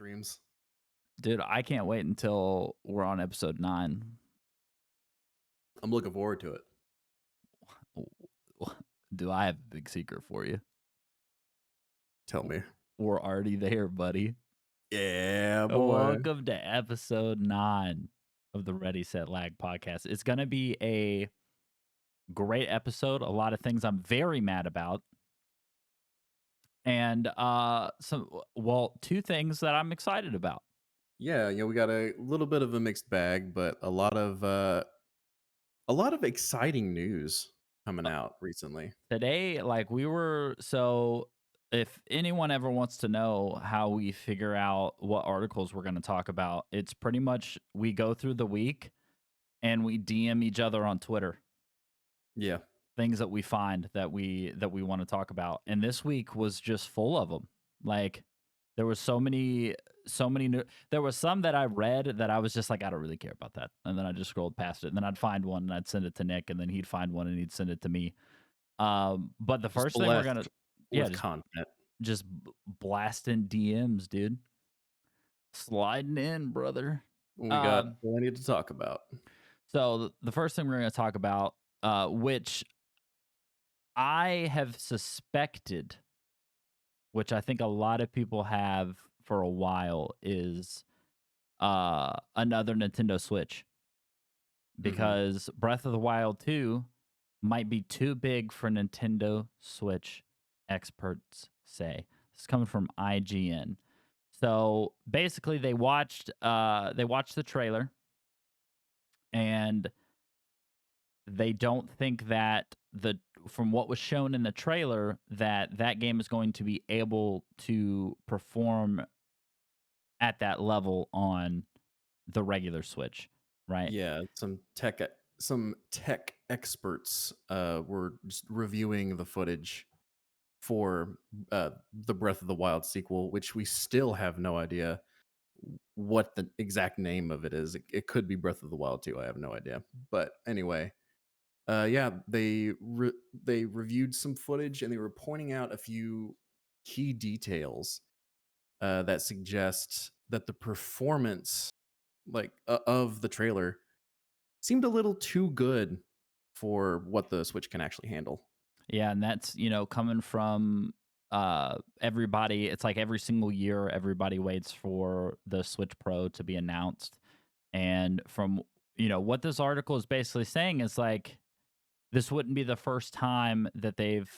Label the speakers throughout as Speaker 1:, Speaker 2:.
Speaker 1: streams.
Speaker 2: Dude, I can't wait until we're on episode 9.
Speaker 1: I'm looking forward to it.
Speaker 2: Do I have a big secret for you?
Speaker 1: Tell me.
Speaker 2: We're already there, buddy.
Speaker 1: Yeah, boy.
Speaker 2: Welcome to episode 9 of the Ready Set Lag podcast. It's going to be a great episode. A lot of things I'm very mad about. And two things that I'm excited about.
Speaker 1: Yeah, we got a little bit of a mixed bag, but a lot of exciting news coming out recently.
Speaker 2: Today, if anyone ever wants to know how we figure out what articles we're going to talk about, it's pretty much we go through the week and we DM each other on Twitter
Speaker 1: Yeah.
Speaker 2: things that we find that we want to talk about. And this week was just full of them. Like there was so many new, there was some that I read that I was just like, I don't really care about that. And then I just scrolled past it. And then I'd find one and I'd send it to Nick, and then he'd find one and he'd send it to me. But the
Speaker 1: Just
Speaker 2: first thing we're gonna,
Speaker 1: blessed
Speaker 2: yeah,
Speaker 1: with content.
Speaker 2: just blasting DMs, dude, sliding in, brother.
Speaker 1: We got
Speaker 2: Um,
Speaker 1: plenty to talk about.
Speaker 2: so the first thing we're gonna talk about, which I have suspected, which I think a lot of people have for a while, is another Nintendo Switch,
Speaker 1: Mhm.
Speaker 2: because Breath of the Wild 2 might be too big for Nintendo Switch, experts say. This is coming from IGN. So basically they watched the trailer, and they don't think that the from what was shown in the trailer that that game is going to be able to perform at that level on the regular Switch, right?
Speaker 1: Yeah, some tech experts were just reviewing the footage for the Breath of the Wild sequel, which we still have no idea what the exact name of it is. It could be Breath of the Wild 2. I have no idea. But anyway, yeah, they reviewed some footage and they were pointing out a few key details that suggest that the performance, like of the trailer, seemed a little too good for what the Switch can actually handle.
Speaker 2: Yeah, and that's, coming from everybody. It's like every single year everybody waits for the Switch Pro to be announced. And from, what this article is basically saying is like this wouldn't be the first time that they've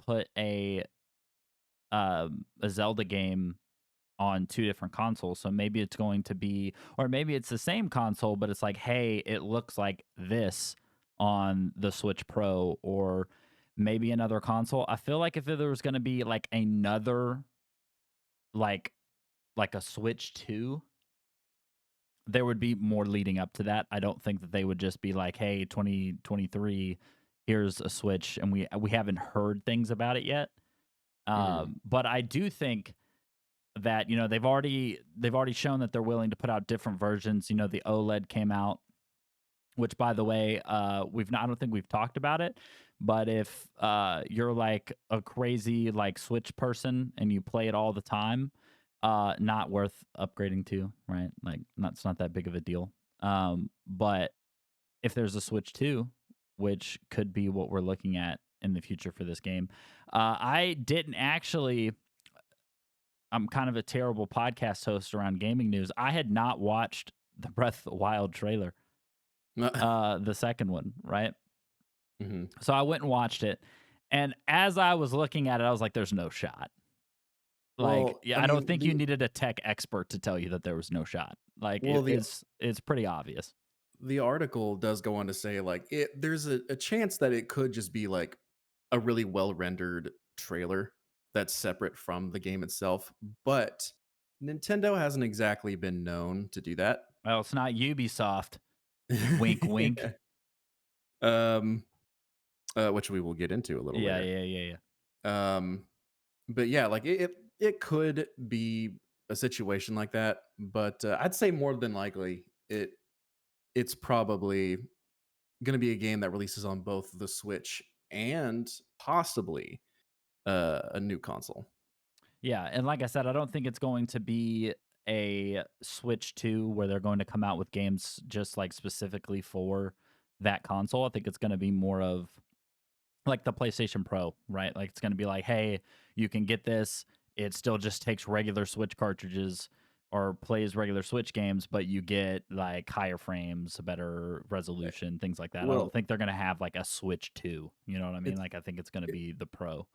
Speaker 2: put a Zelda game on two different consoles. So maybe it's going to be, or maybe it's the same console, but it's like, hey, it looks like this on the Switch Pro, or maybe another console. I feel like if there was going to be like another, like like a Switch 2, there would be more leading up to that. I don't think that they would just be like, hey, 2023, here's a Switch, and we haven't heard things about it yet.
Speaker 1: Mhm.
Speaker 2: But I do think that they've already shown that they're willing to put out different versions. The OLED came out, which, by the way, I don't think we've talked about it, but if you're like a crazy like Switch person and you play it all the time, not worth upgrading to, right? Like, it's not that big of a deal. But if there's a Switch 2, which could be what we're looking at in the future for this game, I didn't actually. I'm kind of a terrible podcast host around gaming news. I had not watched the Breath of the Wild trailer, the second one, right?
Speaker 1: Mhm.
Speaker 2: So I went and watched it, and as I was looking at it, I was like, "There's no shot." Like,
Speaker 1: Well,
Speaker 2: yeah,
Speaker 1: I
Speaker 2: I don't
Speaker 1: mean,
Speaker 2: think you
Speaker 1: the
Speaker 2: needed a tech expert to tell you that there was no shot. Like,
Speaker 1: well the
Speaker 2: it's pretty obvious.
Speaker 1: the article does go on to say like there's a chance that it could just be like a really well rendered trailer that's separate from the game itself, but Nintendo hasn't exactly been known to do that.
Speaker 2: Well, it's not Ubisoft. Wink, wink.
Speaker 1: um, which we will get into a little
Speaker 2: Yeah,
Speaker 1: later.
Speaker 2: yeah, yeah, yeah.
Speaker 1: Um, but yeah, like it could be a situation like that, but I'd say more than likely it's probably going to be a game that releases on both the Switch and possibly a new console.
Speaker 2: Yeah, and like I said, I don't think it's going to be a Switch 2 where they're going to come out with games just like specifically for that console. I think it's going to be more of like the PlayStation Pro, right? Like it's going to be like, hey, you can get this. It still just takes regular Switch cartridges or plays regular Switch games, but you get like higher frames, a better
Speaker 1: Eh,
Speaker 2: resolution, things like that. I don't
Speaker 1: well,
Speaker 2: think they're going to have like a Switch 2. You know what I mean?
Speaker 1: it's
Speaker 2: Like I think it's going to be the Pro.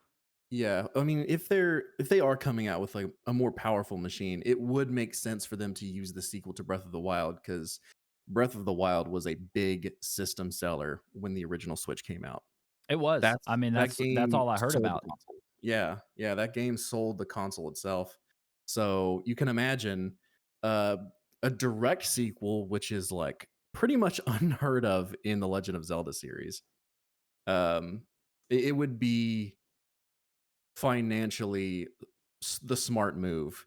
Speaker 1: yeah, I mean, if they are coming out with, like, a more powerful machine, it would make sense for them to use the sequel to Breath of the Wild because Breath of the Wild was a big system seller when the original Switch came out.
Speaker 2: It was. I mean,
Speaker 1: That
Speaker 2: that's
Speaker 1: game
Speaker 2: all I heard
Speaker 1: sold the
Speaker 2: about.
Speaker 1: console. Yeah, yeah, that game sold the console itself. So, you can imagine, uh, a direct sequel, which is, like, pretty much unheard of in the Legend of Zelda series. Um, it would be financially the smart move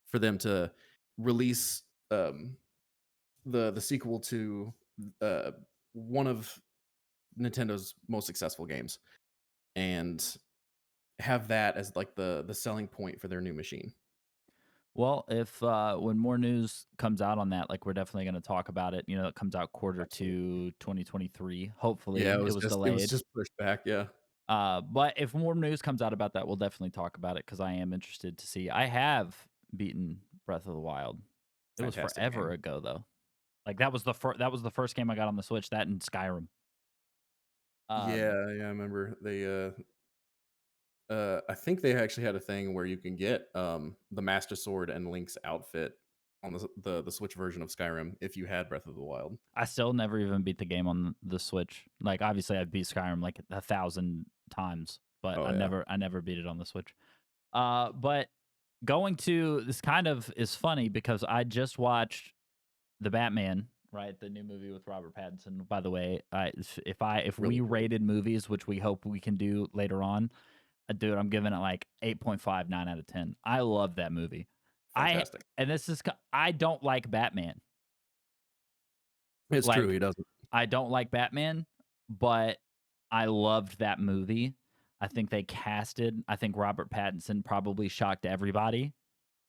Speaker 1: for them to release the sequel to uh, one of Nintendo's most successful games and have that as like the selling point for their new machine.
Speaker 2: Well, if when more news comes out on that, like we're definitely going to talk about it. You know, it comes out quarter
Speaker 1: Absolutely.
Speaker 2: two, 2023.
Speaker 1: Yeah,
Speaker 2: Hopefully, it was
Speaker 1: it was
Speaker 2: delayed.
Speaker 1: just pushed back. Yeah,
Speaker 2: But if more news comes out about that, we'll definitely talk about it because I am interested to see. I have beaten Breath of the Wild. It was
Speaker 1: fantastic
Speaker 2: forever
Speaker 1: game.
Speaker 2: ago though. Like that was the first game I got on the Switch. That and Skyrim. Um,
Speaker 1: Yeah, yeah, I remember they I think they actually had a thing where you can get, the Master Sword and Link's outfit on the Switch version of Skyrim if you had Breath of the Wild.
Speaker 2: I still never even beat the game on the Switch. Like obviously, I've beat Skyrim like 1,000 times, but
Speaker 1: Oh,
Speaker 2: I
Speaker 1: yeah.
Speaker 2: never beat it on the Switch. But going to this kind of is funny because I just watched the Batman, right? The new movie with Robert Pattinson. By the way, if we
Speaker 1: Really good.
Speaker 2: rated movies, which we hope we can do later on, dude, I'm giving it like 8.5, 9 out of 10. I love that movie. I
Speaker 1: Fantastic.
Speaker 2: and this is I don't like Batman.
Speaker 1: It's true,
Speaker 2: Like
Speaker 1: he doesn't.
Speaker 2: I don't like Batman, but I loved that movie. I think Robert Pattinson probably shocked everybody.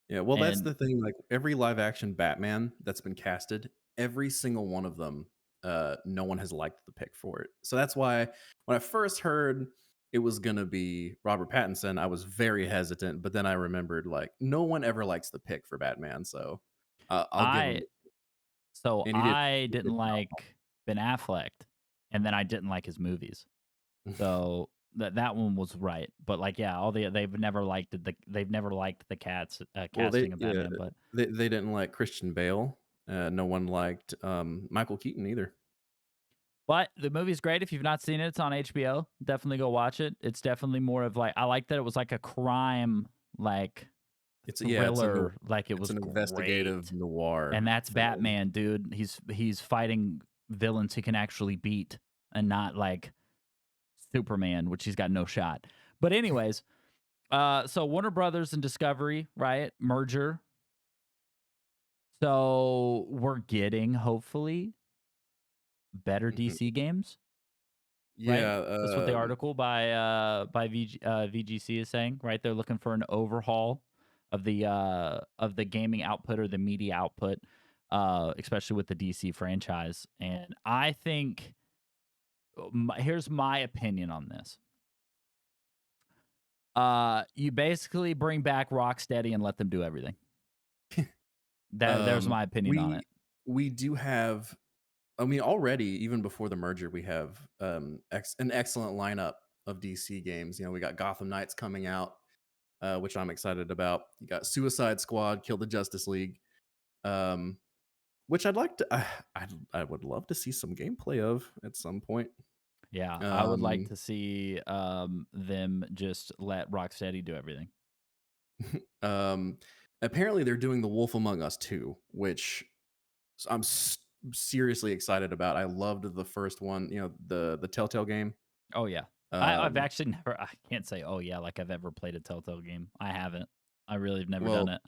Speaker 1: Yeah, well, that's
Speaker 2: And
Speaker 1: the thing, like, every live action Batman that's been casted, every single one of them, no one has liked the pick for it. So that's why when I first heard it was gonna be Robert Pattinson, I was very hesitant, but then I remembered, like, no one ever likes the pick for Batman, so, I'll give him
Speaker 2: I
Speaker 1: the
Speaker 2: so
Speaker 1: and
Speaker 2: I
Speaker 1: he did
Speaker 2: didn't like Ben Affleck, and then I didn't like his movies.
Speaker 1: phenomenal.
Speaker 2: So that one was right. But like, yeah, all they've never liked the
Speaker 1: Well, they
Speaker 2: casting of
Speaker 1: yeah,
Speaker 2: Batman. But
Speaker 1: they didn't like Christian Bale, no one liked, Michael Keaton either.
Speaker 2: the movie's great. If you've not seen it, it's on HBO. Definitely go watch it. It's definitely more of like I like that it was like a crime like
Speaker 1: It's a no
Speaker 2: thriller. Like it
Speaker 1: it's
Speaker 2: was
Speaker 1: an investigative
Speaker 2: great.
Speaker 1: noir
Speaker 2: And that's
Speaker 1: film.
Speaker 2: Batman, dude. He's fighting villains he can actually beat and not like Superman, which he's got no shot. But anyways, so Warner Brothers and Discovery, right? Merger. So we're getting hopefully better
Speaker 1: Mhm.
Speaker 2: DC games, right?
Speaker 1: Yeah,
Speaker 2: That's what the article by VGC is saying, right? They're looking for an overhaul of the gaming output or the media output, especially with the DC franchise. And I think here's my opinion on this. You basically bring back Rocksteady and let them do everything. There's my opinion on it.
Speaker 1: we do have I mean, already, even before the merger, we have, an excellent lineup of DC games. You know, we got Gotham Knights coming out, which I'm excited about. You got Suicide Squad, Kill the Justice League, um, which I'd like to I would love to see some gameplay of at some point.
Speaker 2: Yeah, I would like
Speaker 1: Um
Speaker 2: to see them just let Rocksteady do everything.
Speaker 1: Um, apparently they're doing The Wolf Among Us 2, which I'm seriously excited about. I loved the first one, you know, the Telltale game.
Speaker 2: Oh yeah. I've
Speaker 1: Um,
Speaker 2: actually never I can't say oh yeah like I've ever played a Telltale game. I haven't. I really have never done
Speaker 1: well,
Speaker 2: it.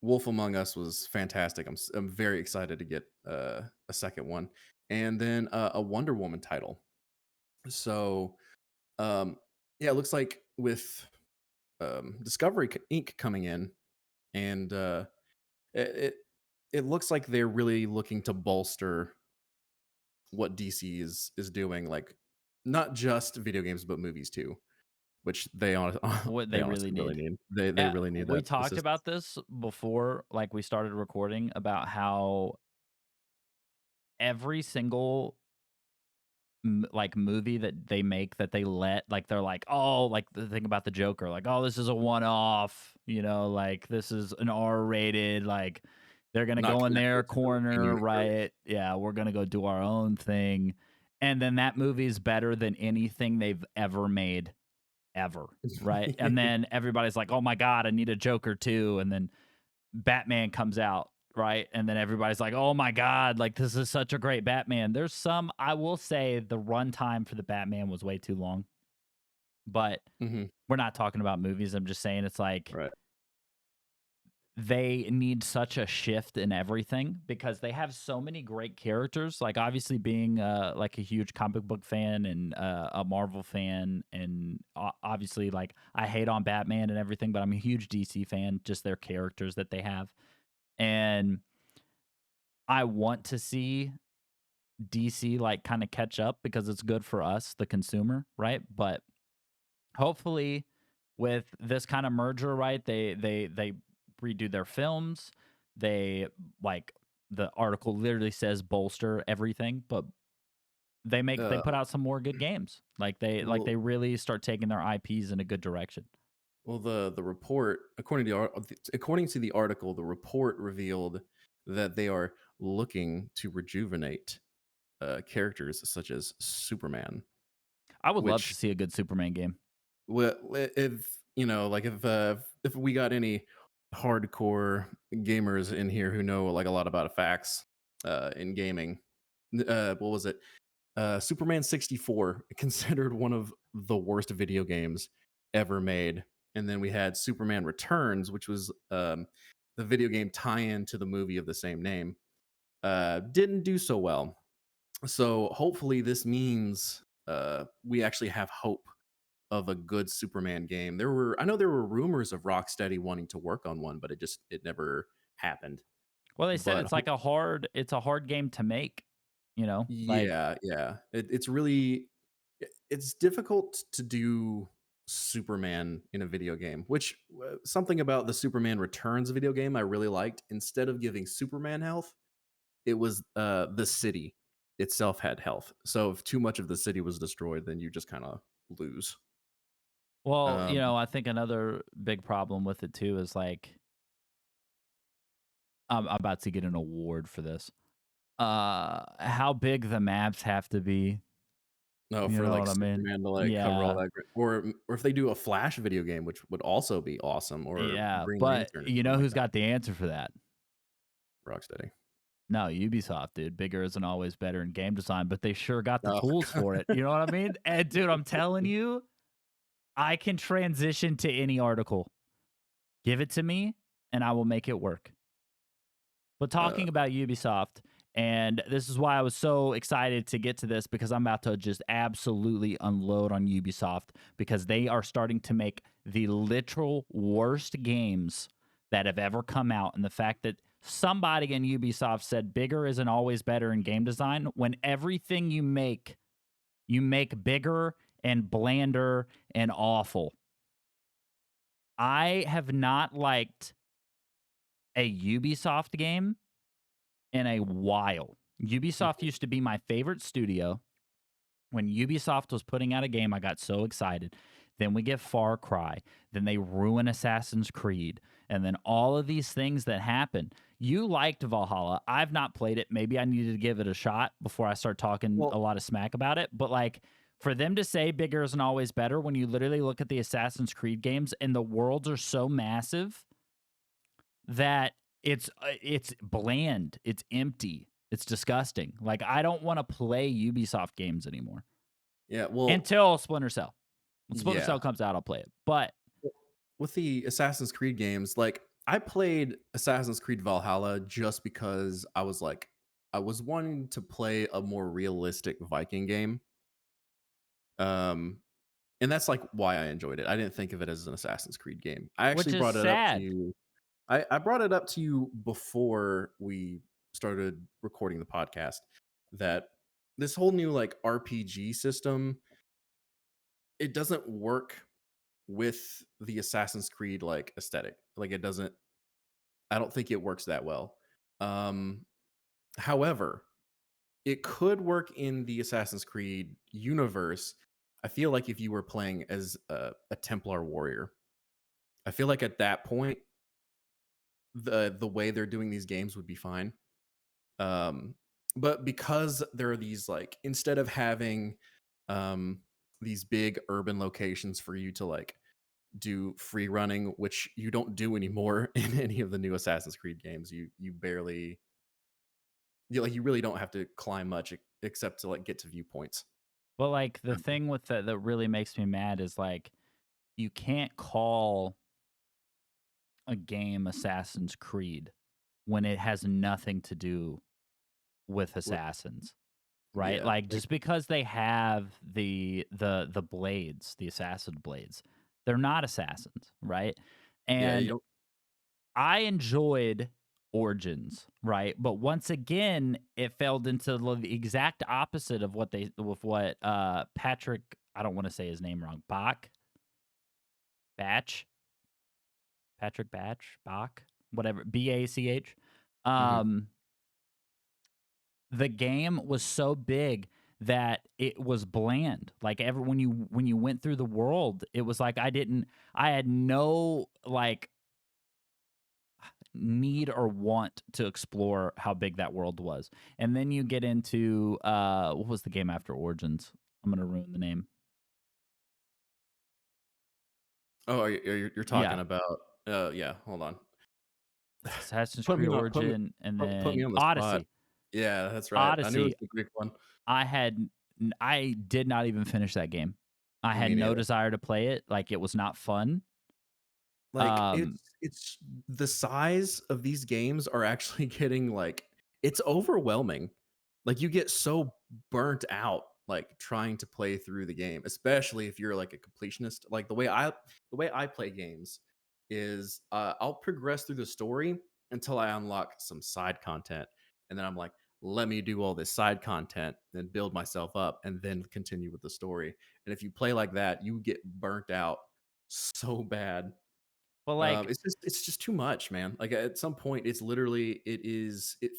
Speaker 1: Wolf Among Us was fantastic. I'm very excited to get a second one, and then a Wonder Woman title. So, um, yeah, it looks like with Discovery Inc. coming in, and it, it it looks like they're really looking to bolster what DC is doing, like not just video games but movies too, which
Speaker 2: What
Speaker 1: they
Speaker 2: they really
Speaker 1: honestly really
Speaker 2: need.
Speaker 1: need. They
Speaker 2: Yeah,
Speaker 1: really need
Speaker 2: we
Speaker 1: that
Speaker 2: talked
Speaker 1: assistance.
Speaker 2: about this before, like, we started recording about how every single like movie that they make that they let like they're like, oh, like the thing about the Joker, like, oh, this is a one off, like this is an R rated, like they're gonna
Speaker 1: Not
Speaker 2: go in their
Speaker 1: connected to the main
Speaker 2: corner,
Speaker 1: universe.
Speaker 2: right? Yeah, we're gonna go do our own thing. And then that movie is better than anything they've ever made, ever. Right. And then everybody's like, oh my God, I need a Joker too. And then Batman comes out, right? And then everybody's like, "Oh my god, like this is such a great Batman." There's some I will say the runtime for the Batman was way too long, but
Speaker 1: Mhm.
Speaker 2: we're not talking about movies. I'm just saying it's like
Speaker 1: Right.
Speaker 2: they need such a shift in everything because they have so many great characters. Like obviously being like a huge comic book fan and a Marvel fan, and obviously like I hate on Batman and everything, but I'm a huge DC fan. Just their characters that they have, and I want to see DC like kind of catch up because it's good for us, the consumer, right? But hopefully with this kind of merger, right, they redo their films. They like the article literally says bolster everything, but they
Speaker 1: Uh,
Speaker 2: put out some more good games. Like they
Speaker 1: well
Speaker 2: really start taking their IPs in a good direction.
Speaker 1: the report, according to the article, the report revealed that they are looking to rejuvenate, characters such as Superman,
Speaker 2: I would love to
Speaker 1: which
Speaker 2: see a good Superman game.
Speaker 1: if like if we got any hardcore gamers in here who know like a lot about facts in gaming, what was it? Superman 64 considered one of the worst video games ever made. And then we had Superman Returns, which was the video game tie-in to the movie of the same name. Didn't do so well. So hopefully this means we actually have hope of a good Superman game. I know there were rumors of Rocksteady wanting to work on one, but it never happened.
Speaker 2: Well, they said
Speaker 1: But
Speaker 2: it's like it's a hard game to make, like
Speaker 1: yeah, yeah. It's really it's difficult to do Superman in a video game, which something about the Superman Returns video game I really liked. Instead of giving Superman health, it was the city itself had health. So if too much of the city was destroyed, then you just kind of lose.
Speaker 2: well,
Speaker 1: Um,
Speaker 2: I think another big problem with it too is like I'm about to get an award for this. How big the maps have to be.
Speaker 1: no,
Speaker 2: You
Speaker 1: for
Speaker 2: know
Speaker 1: like
Speaker 2: what I mean?
Speaker 1: Superman to like cover all
Speaker 2: Yeah.
Speaker 1: that, or if they do a Flash video game, which would also be awesome, or
Speaker 2: Yeah.
Speaker 1: Green
Speaker 2: But
Speaker 1: Lantern or
Speaker 2: you
Speaker 1: something
Speaker 2: know
Speaker 1: like
Speaker 2: who's
Speaker 1: that.
Speaker 2: got the answer for that?
Speaker 1: Rocksteady.
Speaker 2: No, Ubisoft, dude. Bigger isn't always better in game design, but they sure got the
Speaker 1: Oh,
Speaker 2: tools for it. You know what I mean? And dude, I'm telling you, I can transition to any article. Give it to me and I will make it work. But
Speaker 1: uh,
Speaker 2: talking about Ubisoft, and this is why I was so excited to get to this because I'm about to just absolutely unload on Ubisoft because they are starting to make the literal worst games that have ever come out. And the fact that somebody in Ubisoft said bigger isn't always better in game design when everything you make bigger and blander and awful. I have not liked a Ubisoft game in a while. Ubisoft used to be my favorite studio. When Ubisoft was putting out a game, I got so excited. Then we get Far Cry. Then they ruin Assassin's Creed. And then all of these things that happen. You liked Valhalla. I've not played it. Maybe I needed to give it a shot before I start talking a
Speaker 1: well,
Speaker 2: lot of smack about it. But like for them to say bigger isn't always better when you literally look at the Assassin's Creed games and the worlds are so massive that it's bland, it's empty, it's disgusting. Like I don't want to play Ubisoft games anymore
Speaker 1: yeah, well,
Speaker 2: until Splinter Cell. When Splinter
Speaker 1: yeah.
Speaker 2: Cell comes out, I'll play it. But
Speaker 1: With the Assassin's Creed games, like I played Assassin's Creed Valhalla just because I was wanting to play a more realistic Viking game. Um and that's, like, why I enjoyed it. I didn't think of it as an Assassin's Creed game. I actually
Speaker 2: which is
Speaker 1: brought it up to
Speaker 2: sad.
Speaker 1: you I brought it up to you before we started recording the podcast that this whole new, like, RPG system, it doesn't work with the Assassin's Creed, like, aesthetic. Like, it doesn't I don't think it works that well. Um, however, it could work in the Assassin's Creed universe. I feel like if you were playing as a Templar warrior, I feel like at that point, the way they're doing these games would be fine. Um, but because there are these like instead of having um these big urban locations for you to like do free running, which you don't do anymore in any of the new Assassin's Creed games. You barely you really don't have to climb much except to like get to viewpoints.
Speaker 2: But like the
Speaker 1: Um,
Speaker 2: thing with that really makes me mad is like you can't call a game Assassin's Creed when it has nothing to do with
Speaker 1: what
Speaker 2: assassins, right?
Speaker 1: yeah.
Speaker 2: Like
Speaker 1: Like
Speaker 2: just because they have the blades, the assassin blades, they're not assassins, right?
Speaker 1: yeah, you
Speaker 2: And
Speaker 1: don't
Speaker 2: I enjoyed Origins, right? But once again, it fell into the exact opposite of what they with what Patrick, I don't want to say his name wrong, Batch, Patrick Bach, whatever, Bach.
Speaker 1: mhm.
Speaker 2: Um the game was so big that it was bland. Like every when you went through the world, it was like I had no like need or want to explore how big that world was. And then you get into what was the game after Origins? I'm gonna ruin the name.
Speaker 1: Oh, you're talking
Speaker 2: Yeah.
Speaker 1: about yeah, hold on.
Speaker 2: It's Assassin's
Speaker 1: Put
Speaker 2: Creed
Speaker 1: me on
Speaker 2: Origin and
Speaker 1: put me
Speaker 2: then
Speaker 1: on the spot.
Speaker 2: Odyssey.
Speaker 1: Yeah, that's right. I knew it was
Speaker 2: Odyssey,
Speaker 1: the Greek one.
Speaker 2: I did not even finish that game. I had
Speaker 1: Me
Speaker 2: no
Speaker 1: neither.
Speaker 2: desire to play it. Like it was not fun.
Speaker 1: Like,
Speaker 2: Um,
Speaker 1: it's the size of these games are actually getting, like it's overwhelming. Like, you get so burnt out, like, trying to play through the game, especially if you're, like, a completionist. Like, the way I play games is, I'll progress through the story until I unlock some side content, and then I'm like, "Let me do all this side content, then build myself up, and then continue with the story." And if you play like that, you get burnt out so bad.
Speaker 2: but like
Speaker 1: It's just too much, man. Like, at some point, it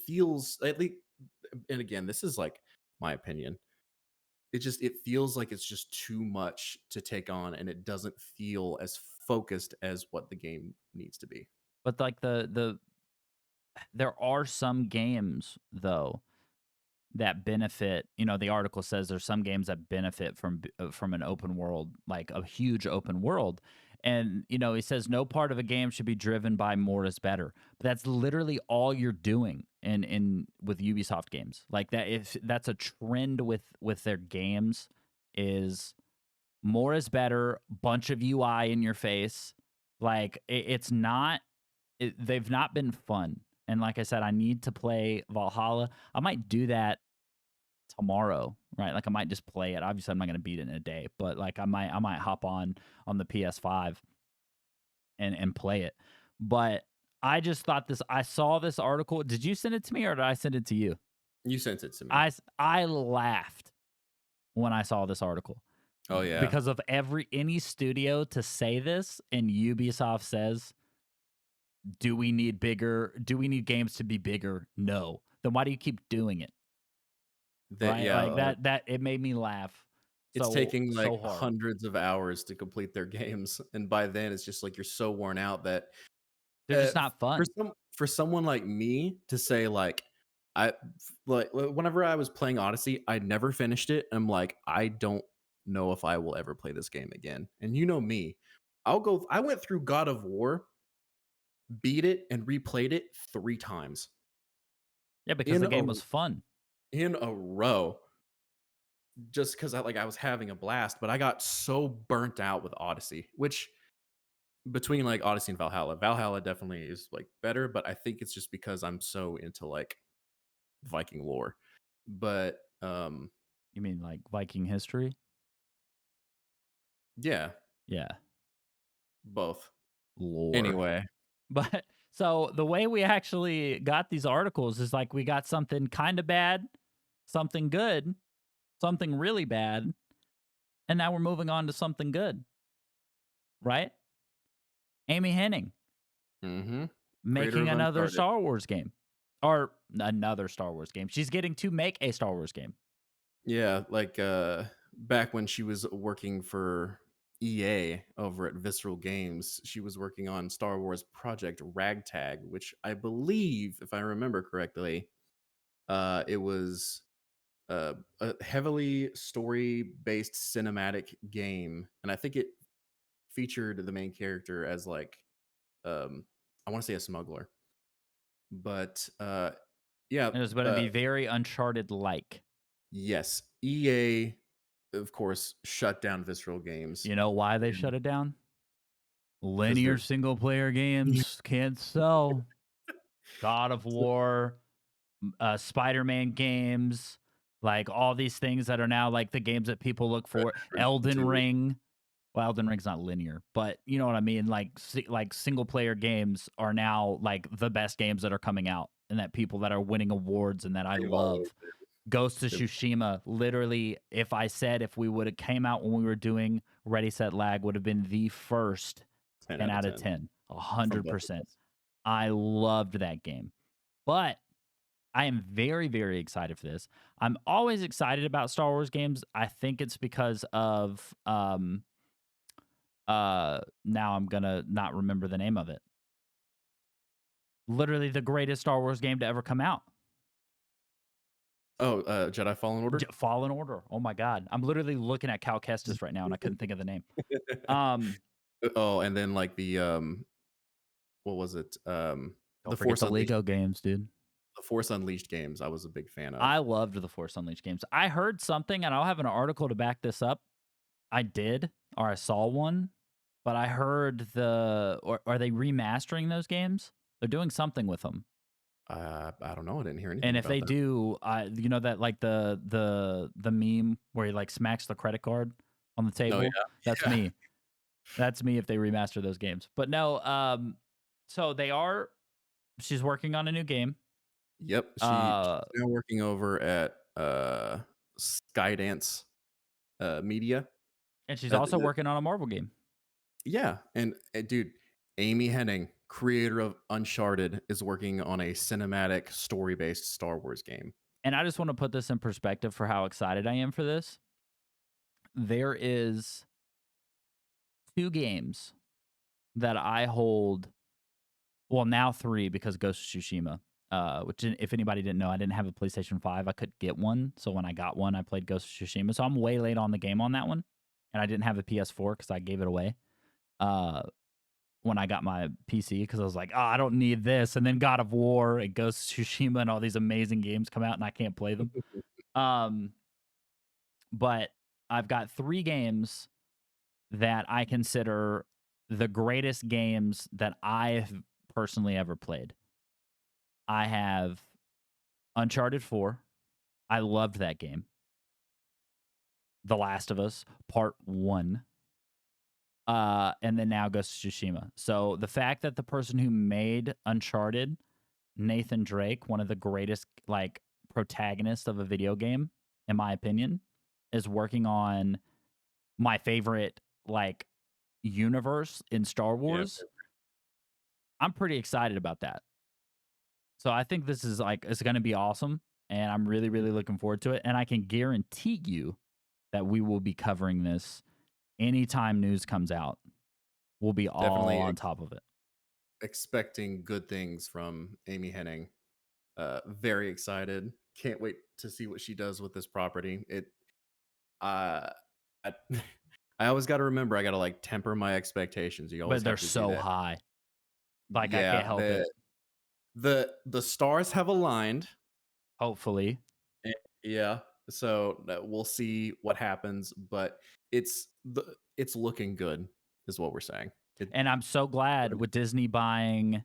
Speaker 1: feels at least and again, this is, like, my opinion. It feels like it's just too much to take on, and it doesn't feel as focused as what the game needs to be.
Speaker 2: but like there are some games though that benefit, the article says there's some games that benefit from an open world, like a huge open world. And he says no part of a game should be driven by more is better. But that's literally all you're doing in with Ubisoft games. Like that, if that's a trend with their games, is more is better, bunch of UI in your face. Like it's not they've not been fun. And like I said, I need to play Valhalla. I might do that tomorrow, right? Like I might just play it. Obviously, I'm not going to beat it in a day, but like I might hop on the PS5 and play it. But I just thought I saw this article. Did you send it to me or did I send it to you?
Speaker 1: You sent it to me.
Speaker 2: I laughed when I saw this article
Speaker 1: Oh, yeah.
Speaker 2: because of any studio to say this, and Ubisoft says, "Do we need bigger? Do we need games to be bigger? No. Then why do you keep doing it?"
Speaker 1: That
Speaker 2: Right?
Speaker 1: yeah,
Speaker 2: Like that it made me laugh
Speaker 1: it's taking,
Speaker 2: so
Speaker 1: like,
Speaker 2: hard.
Speaker 1: hundreds of hours to complete their games, and by then, it's just like you're so worn out that
Speaker 2: They're just
Speaker 1: f
Speaker 2: not fun.
Speaker 1: for someone like me to say, like, whenever I was playing Odyssey, I never finished it. I'm like, "I don't know if I will ever play this game again." And you know me, I went through God of War, beat it, and replayed it 3 times
Speaker 2: Yeah, because
Speaker 1: in
Speaker 2: the
Speaker 1: a
Speaker 2: game was fun.
Speaker 1: row just 'cause I was having a blast, but I got so burnt out with Odyssey, which between, like, Odyssey and Valhalla definitely is, like, better, but I think it's just because I'm so into, like, Viking lore. But,
Speaker 2: You mean like Viking history?
Speaker 1: Yeah,
Speaker 2: Yeah,
Speaker 1: both.
Speaker 2: lore.
Speaker 1: Anyway,
Speaker 2: But so the way we actually got these articles is like we got something kind of bad, something good, something really bad, and now we're moving on to something good, right? Amy Henning
Speaker 1: mhm. Creator
Speaker 2: making
Speaker 1: of
Speaker 2: another
Speaker 1: Uncharted.
Speaker 2: Star Wars game. Or another Star Wars game. She's getting to make a Star Wars game.
Speaker 1: Yeah, like, back when she was working for EA over at Visceral Games, she was working on Star Wars Project Ragtag, which I believe, if I remember correctly, it was, a heavily story-based cinematic game, and I think it featured the main character as, like, um, I wanna say a smuggler, but, yeah,
Speaker 2: It was going to be very Uncharted like.
Speaker 1: yes, EA, of course, shut down Visceral Games,
Speaker 2: You know why they
Speaker 1: and
Speaker 2: shut it down?
Speaker 1: because
Speaker 2: Linear
Speaker 1: they're
Speaker 2: single player games can't sell. God of War, Spider-Man games, like all these things that are now like the games that people look
Speaker 1: Red
Speaker 2: for.
Speaker 1: Dead Redemption
Speaker 2: Elden
Speaker 1: 2.
Speaker 2: Ring. Well, Elden Ring's not linear, but you know what I mean. Like like single player games are now like the best games that are coming out, and that people that are winning awards and that I
Speaker 1: They've always
Speaker 2: love. Ghost of
Speaker 1: been
Speaker 2: Tsushima, literally, if we would have came out when we were doing Ready Set Lag, would have been the first
Speaker 1: 10
Speaker 2: 10
Speaker 1: out of
Speaker 2: out of
Speaker 1: 10
Speaker 2: 10,
Speaker 1: from both of
Speaker 2: 100%.
Speaker 1: us.
Speaker 2: I loved that game. But I am very, very excited for this. I'm always excited about Star Wars games. I think it's because of now I'm gonna not remember the name of it. Literally the greatest Star Wars game to ever come out.
Speaker 1: Oh, Jedi Fallen Order?
Speaker 2: Fallen Order. Oh my god. I'm literally looking at Cal Kestis right now and I couldn't think of the name. Um,
Speaker 1: Oh, and then, like, what was it?
Speaker 2: don't forget the Lego games, dude.
Speaker 1: The Force Unleashed games, I was a big fan
Speaker 2: I
Speaker 1: of.
Speaker 2: loved the Force Unleashed games. I heard something, and I'll have an article to back this up. I did, or I saw one, but I heard or are they remastering those games? They're doing something with them.
Speaker 1: I don't know, I didn't hear
Speaker 2: And
Speaker 1: anything
Speaker 2: if
Speaker 1: about
Speaker 2: they
Speaker 1: that.
Speaker 2: do, you know that like the meme where he like smacks the credit card on the
Speaker 1: Oh,
Speaker 2: table?
Speaker 1: yeah?
Speaker 2: That's
Speaker 1: Yeah.
Speaker 2: me. That's me if they remaster those games. But no, so she's working on a new game.
Speaker 1: Yep,
Speaker 2: Uh
Speaker 1: she's now working over at, Skydance, Media.
Speaker 2: and she's also
Speaker 1: The
Speaker 2: working on a Marvel game.
Speaker 1: Yeah, and, dude, Amy Hennig, creator of Uncharted, is working on a cinematic, story-based Star Wars game.
Speaker 2: And I just want to put this in perspective for how excited I am for this. There is two games that I hold, well, now three because Ghost of Tsushima. Which, if anybody didn't know, I didn't have a PlayStation 5. I could get one. So when I got one, I played Ghost of Tsushima. So I'm way late on the game on that one. And I didn't have a PS4 because I gave it away uh, when I got my PC because I was like, oh, I don't need this. And then God of War and Ghost of Tsushima and all these amazing games come out and I can't play them. Um, but I've got three games that I consider the greatest games that I've personally ever played. I have Uncharted 4. I loved that game. The Last of Us Part 1. And then now Ghost of Tsushima. So the fact that the person who made Uncharted, Nathan Drake, one of the greatest like protagonists of a video game, in my opinion, is working on my favorite like universe in Star
Speaker 1: Yeah,
Speaker 2: Wars. I'm pretty excited about that. So I think this is like it's going to be awesome, and I'm really really looking forward to it. And I can guarantee you that we will be covering this anytime news comes out. We'll be all
Speaker 1: definitely
Speaker 2: on top of it.
Speaker 1: expecting good things from Amy Hennig. Very excited. Can't wait to see what she does with this property. Uh, I, I always got to remember I got to like temper my expectations. You always
Speaker 2: But they're
Speaker 1: have to do
Speaker 2: so
Speaker 1: that.
Speaker 2: high, like I can't
Speaker 1: Yeah,
Speaker 2: help it.
Speaker 1: the stars have aligned.
Speaker 2: Hopefully,
Speaker 1: Eh, yeah, so we'll see what happens, but it's looking good, is what we're saying. It,
Speaker 2: and I'm so glad with Disney buying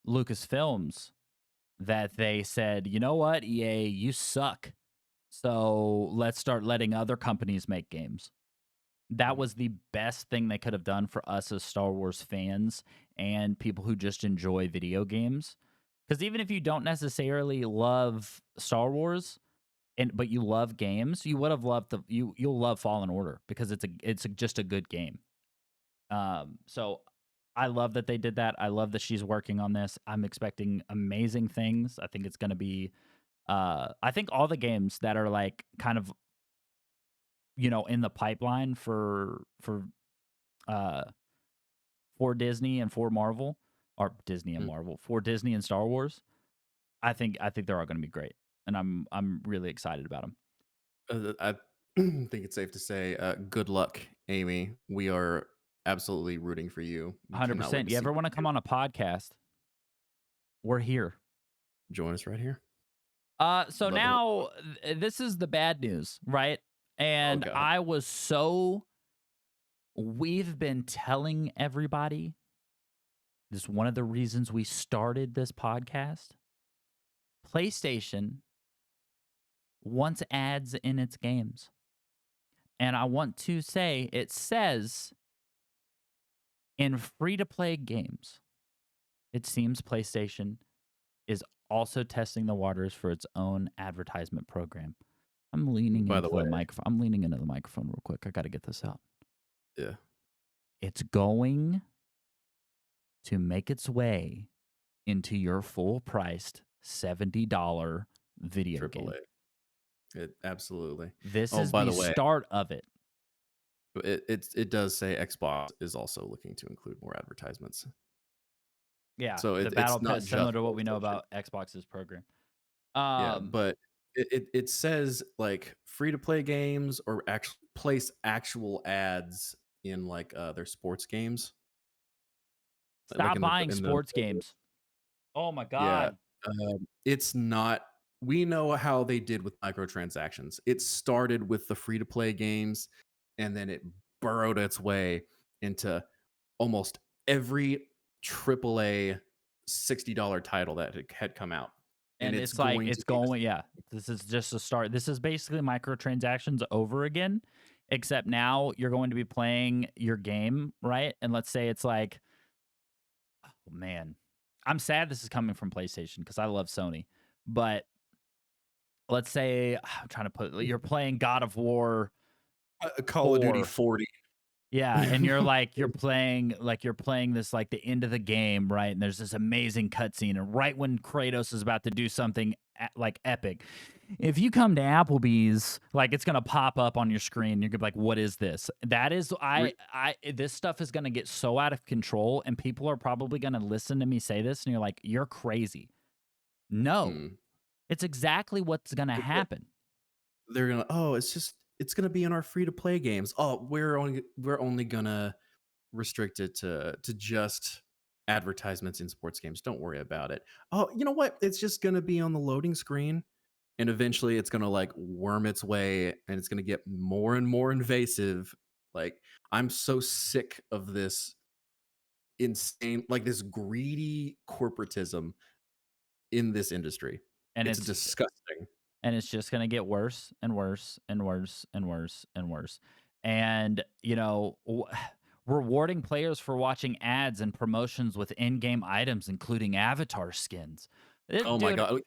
Speaker 2: Lucasfilms that they said, you know what, EA, you suck. So let's start letting other companies make games. That
Speaker 1: Mhm.
Speaker 2: was the best thing they could have done for us as Star Wars fans and people who just enjoy video games. Because even if you don't necessarily love Star Wars, but you love games, you would have loved you'll love Fallen Order because just a good game. So I love that they did that. I love that she's working on this. I'm expecting amazing things. I think it's going to be I think all the games that are like kind of, in the pipeline uh for Disney and for Marvel, or Disney and
Speaker 1: Mm.
Speaker 2: Marvel, for Disney and Star Wars, I think they're all going to be great, and I'm really excited about them.
Speaker 1: I think it's safe to say, good luck, Amy. We are absolutely rooting for you. We cannot wait
Speaker 2: 100%.
Speaker 1: to
Speaker 2: You
Speaker 1: see
Speaker 2: ever want to
Speaker 1: you
Speaker 2: come on a podcast? We're here.
Speaker 1: join us right here.
Speaker 2: So
Speaker 1: Love to have
Speaker 2: now this is the bad news, right?
Speaker 1: Oh
Speaker 2: And
Speaker 1: god.
Speaker 2: we've been telling everybody this is one of the reasons we started this podcast. PlayStation wants ads in its games. And I want to say it says in free to play games, it seems PlayStation is also testing the waters for its own advertisement program. I'm leaning
Speaker 1: By the
Speaker 2: into
Speaker 1: way,
Speaker 2: the microphone. I'm leaning into the microphone real quick. I got to get this out.
Speaker 1: yeah,
Speaker 2: It's going to make its way into your full priced $70 video
Speaker 1: triple
Speaker 2: game.
Speaker 1: A. It absolutely.
Speaker 2: This
Speaker 1: Oh,
Speaker 2: is
Speaker 1: by
Speaker 2: the
Speaker 1: the way,
Speaker 2: start of it.
Speaker 1: it does say Xbox is also looking to include more advertisements.
Speaker 2: Yeah,
Speaker 1: So
Speaker 2: the
Speaker 1: it's
Speaker 2: battle
Speaker 1: not
Speaker 2: pit, similar
Speaker 1: just
Speaker 2: to what we know
Speaker 1: PlayStation.
Speaker 2: about Xbox's program.
Speaker 1: Yeah,
Speaker 2: Um,
Speaker 1: but it says, like, free to play games or place actual ads in, like, their sports games, like,
Speaker 2: Stop buying
Speaker 1: in the
Speaker 2: sports games. Oh my
Speaker 1: yeah,
Speaker 2: god.
Speaker 1: it's not we know how they did with microtransactions. It started with the free to play games, and then it burrowed its way into almost every AAA $60 title that had come out, and
Speaker 2: And
Speaker 1: it's
Speaker 2: it's like
Speaker 1: going to
Speaker 2: it's
Speaker 1: be the
Speaker 2: going, yeah. This is just a start. This is basically microtransactions over again, except now you're going to be playing your game, right? And let's say it's like, oh man, I'm sad this is coming from PlayStation because I love Sony. But let's say I'm trying to put you're playing God of War
Speaker 1: Call of Duty
Speaker 2: 4.
Speaker 1: 40.
Speaker 2: Yeah, and you're playing this like the end of the game, right? And there's this amazing cutscene, and right when Kratos is about to do something like epic, if you come to Applebee's, like it's gonna pop up on your screen. You're gonna be like, "What is this?" That is,
Speaker 1: Re
Speaker 2: this stuff is gonna get so out of control, and people are probably gonna listen to me say this, and you're like, "You're crazy." No,
Speaker 1: mm.
Speaker 2: it's exactly what's gonna happen.
Speaker 1: They're gonna, "Oh, it's gonna be in our free to play games. Oh, we're only gonna restrict it to just advertisements in sports games. Don't worry about it. Oh, you know what? It's just gonna be on the loading screen, and eventually it's gonna, like, worm its way, and it's gonna get more and more invasive." Like, I'm so sick of this insane, like, this greedy corporatism in this industry.
Speaker 2: And
Speaker 1: It's
Speaker 2: it's
Speaker 1: disgusting.
Speaker 2: and it's just going to get worse and worse and worse and worse and worse. And, rewarding players for watching ads and promotions with in-game items including avatar skins.
Speaker 1: Oh my
Speaker 2: Dude,
Speaker 1: god.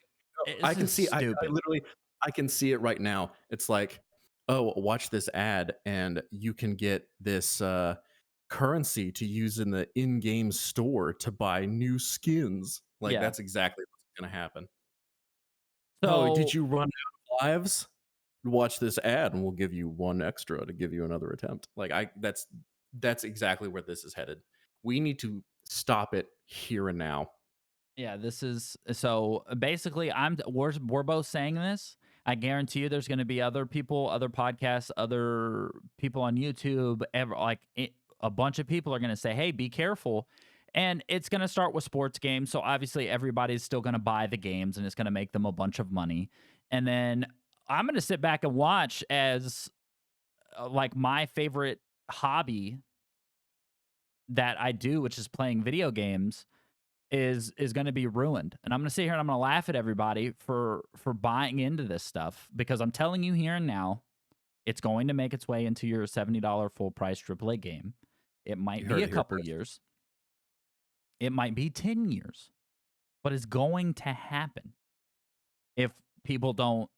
Speaker 1: I
Speaker 2: this
Speaker 1: can
Speaker 2: is
Speaker 1: see I
Speaker 2: stupid.
Speaker 1: literally I can see it right now. It's like, "Oh, watch this ad and you can get this, currency to use in the in-game store to buy new skins." Like,
Speaker 2: Yeah.
Speaker 1: that's exactly what's gonna happen. "Oh, did
Speaker 2: So,
Speaker 1: you run out of lives? Watch this ad and we'll give you 1 extra to give you another attempt." Like, I that's exactly where this is headed. We need to stop it here and now.
Speaker 2: yeah, this is so basically we're both saying this. I guarantee you there's going to be other people, other podcasts, other people on YouTube, a bunch of people are going to say, "Hey, be careful." And it's going to start with sports games, so obviously everybody's still going to buy the games and it's going to make them a bunch of money. And then I'm going to sit back and watch as like my favorite hobby that I do, which is playing video games is going to be ruined. And I'm going to sit here and I'm going to laugh at everybody for buying into this stuff because I'm telling you here and now, It's going to make its way into your $70 full price AAA game. It might
Speaker 1: You
Speaker 2: be
Speaker 1: heard
Speaker 2: a
Speaker 1: it here
Speaker 2: couple
Speaker 1: first.
Speaker 2: years. It might be 10 years, but it's going to happen if people don't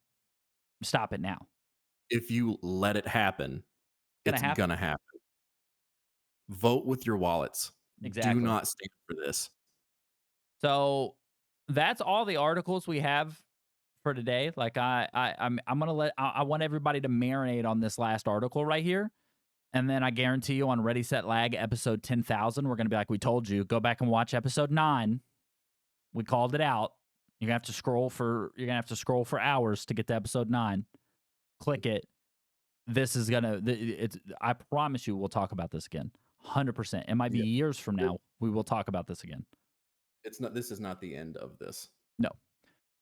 Speaker 2: stop it now.
Speaker 1: If you let it happen,
Speaker 2: It's going
Speaker 1: it's
Speaker 2: to happen.
Speaker 1: gonna happen. Vote with your wallets. Do
Speaker 2: Exactly.
Speaker 1: not stand for this.
Speaker 2: So that's all the articles we have for today. Like I'm gonna I want everybody to marinate on this last article right here. And then I guarantee you on Ready Set Lag episode 10,000, we're gonna be like, we told you, go back and watch episode 9. We called it out. You're gonna have to scroll for hours to get to episode 9. Click it. This is gonna it's I promise you we'll talk about this again. 100%. It might be
Speaker 1: Yeah.
Speaker 2: years from now. We will talk about this again.
Speaker 1: It's not this is not the end of this.
Speaker 2: No.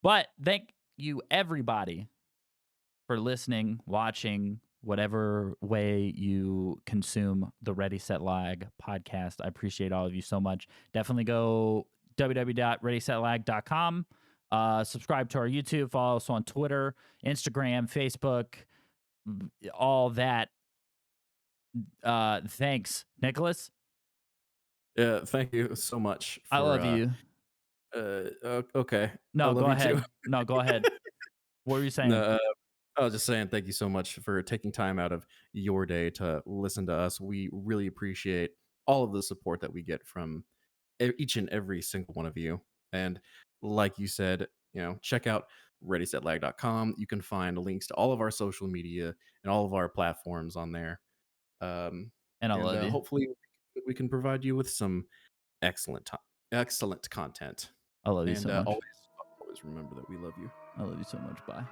Speaker 2: But thank you everybody for listening, watching, whatever way you consume the Ready Set Lag podcast. I appreciate all of you so much. Definitely go www.readysetlag.com. Subscribe to our YouTube, follow us on Twitter, Instagram, Facebook, all that. Thanks, Nicholas.
Speaker 1: Yeah, thank you so much
Speaker 2: I
Speaker 1: for,
Speaker 2: love you.
Speaker 1: okay. I
Speaker 2: No,
Speaker 1: love
Speaker 2: go
Speaker 1: you too.
Speaker 2: ahead. No, go ahead. What were you saying?
Speaker 1: No, I was just saying thank you so much for taking time out of your day to listen to us. We really appreciate all of the support that we get from each and every single one of you. And like you said, check out readysetlag.com. You can find links to all of our social media and all of our platforms on there. Um,
Speaker 2: And I
Speaker 1: and
Speaker 2: love you.
Speaker 1: hopefully we can provide you with some excellent, excellent content.
Speaker 2: I love you
Speaker 1: And
Speaker 2: so much.
Speaker 1: always remember that we love you.
Speaker 2: I love you so much. Bye.